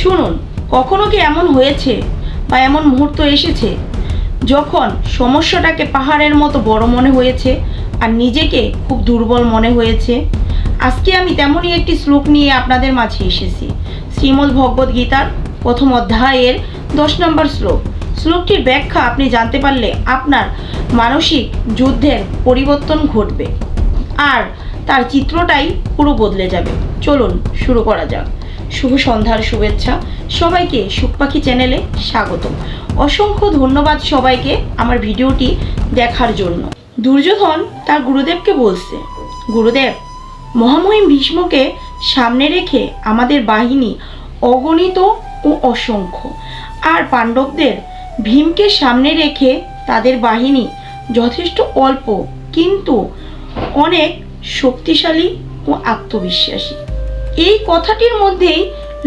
শুনুন, কখনো কি এমন হয়েছে বা এমন মুহূর্ত এসেছে যখন সমস্যাটাকে পাহাড়ের মতো বড় মনে হয়েছে আর নিজেকে খুব দুর্বল মনে হয়েছে? আজকে আমি তেমনই একটি শ্লোক নিয়ে আপনাদের মাঝে এসেছি। শ্রীমদ্ ভগবদ গীতার প্রথম অধ্যায়ের 10 নম্বর শ্লোক। শ্লোকটির ব্যাখ্যা আপনি জানতে পারলে আপনার মানসিক যুদ্ধের পরিবর্তন ঘটবে আর তার চিত্রটাই পুরো বদলে যাবে। চলুন শুরু করা যাক। শুভ সন্ধ্যার শুভেচ্ছা সবাইকে। সুখ পাখি চ্যানেলে স্বাগতম। অসংখ্য ধন্যবাদ সবাইকে আমার ভিডিওটি দেখার জন্য। দুর্যোধন তার গুরুদেবকে বলছে, গুরুদেব, মহামহিম ভীষ্মকে সামনে রেখে আমাদের বাহিনী অগণিত ও অসংখ্য, আর পাণ্ডবদের ভীমকে সামনে রেখে তাদের বাহিনী যথেষ্ট অল্প কিন্তু অনেক শক্তিশালী ও আত্মবিশ্বাসী। এই কথাটির মধ্যেই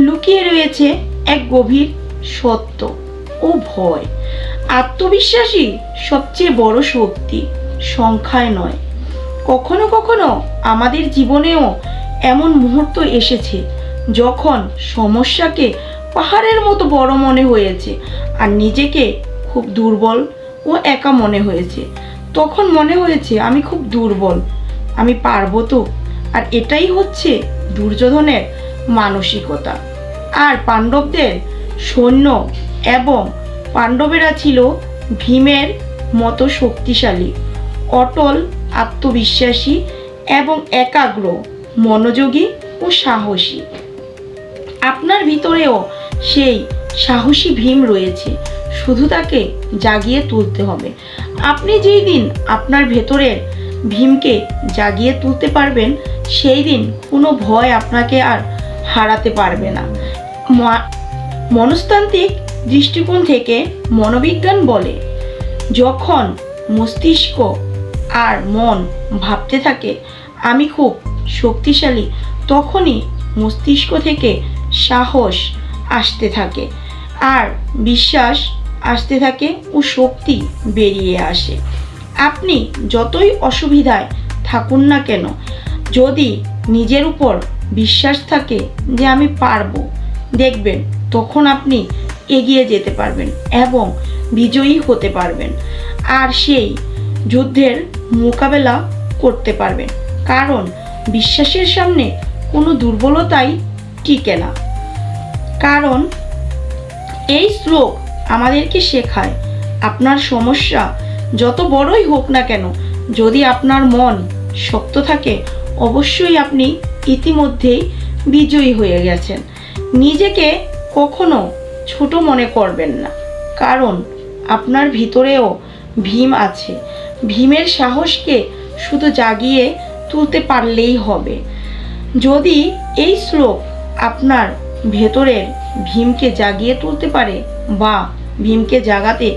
লুকিয়ে রয়েছে এক গভীর সত্য ও ভয়। আত্মবিশ্বাসী সবচেয়ে বড় শক্তি, সংখ্যায় নয়। কখনো কখনো আমাদের জীবনেও এমন মুহূর্ত এসেছে যখন সমস্যাকে পাহাড়ের মতো বড় মনে হয়েছে আর নিজেকে খুব দুর্বল ও একা মনে হয়েছে। তখন মনে হয়েছে আমি খুব দুর্বল, আমি পারবো তো? আর এটাই হচ্ছে দুর্যোধনের মানসিকতা। আর পাণ্ডবদের সৈন্য এবং পাণ্ডবেরা ছিল ভীমের মতো শক্তিশালী, অটল, আত্মবিশ্বাসী এবং একাগ্র, মনোযোগী ও সাহসী। আপনার ভিতরেও সেই সাহসী ভীম রয়েছে, শুধু তাকে জাগিয়ে তুলতে হবে। আপনি যেই দিন আপনার ভেতরের ভীমকে জাগিয়ে তুলতে পারবেন, সেই দিন কোনো ভয় আপনাকে আর হারাতে পারবে না। মনস্তান্ত্রিক দৃষ্টিকোণ থেকে মনোবিজ্ঞান বলে, যখন মস্তিষ্ক আর মন ভাবতে থাকে আমি খুব শক্তিশালী, তখনই মস্তিষ্ক থেকে সাহস আসতে থাকে আর বিশ্বাস আসতে থাকে ও শক্তি বেরিয়ে আসে। আপনি যতই অসুবিধায় থাকুন না কেন, যদি নিজের উপর বিশ্বাস থাকে যে আমি পারবো, দেখবেন তখন আপনি এগিয়ে যেতে পারবেন এবং বিজয়ী হতে পারবেন আর সেই যুদ্ধের মোকাবেলা করতে পারবেন। কারণ বিশ্বাসের সামনে কোনো দুর্বলতাই টিকে না। কারণ এই শ্লোক আমাদেরকে শেখায়, আপনার সমস্যা যত বড়ই হোক না কেন, যদি আপনার মন শক্ত থাকে, অবশ্যই আপনি ইতিমধ্যেই বিজয়ী হয়ে গেছেন। নিজেকে কখনো ছোট মনে করবেন না, কারণ আপনার ভিতরেও ভীম আছে। ভীমের সাহসকে শুধু জাগিয়ে তুলতে পারলেই হবে। যদি এই শ্লোক আপনার ভেতরের ভীমকে জাগিয়ে তুলতে পারে বা ভীমকে জাগাতে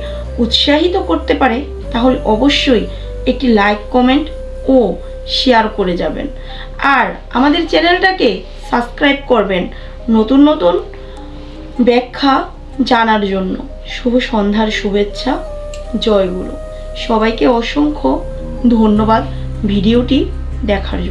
উৎসাহিত করতে পারে, তাহলে অবশ্যই একটি লাইক, কমেন্ট ও শেয়ার করে যাবেন। আর আমাদের চ্যানেলটাকে সাবস্ক্রাইব করবেন নতুন নতুন ব্যাখ্যা জানার জন্য। শুভ সন্ধ্যার শুভেচ্ছা। জয় গুরু। সবাইকে অসংখ্য ধন্যবাদ ভিডিওটি দেখার জন্য।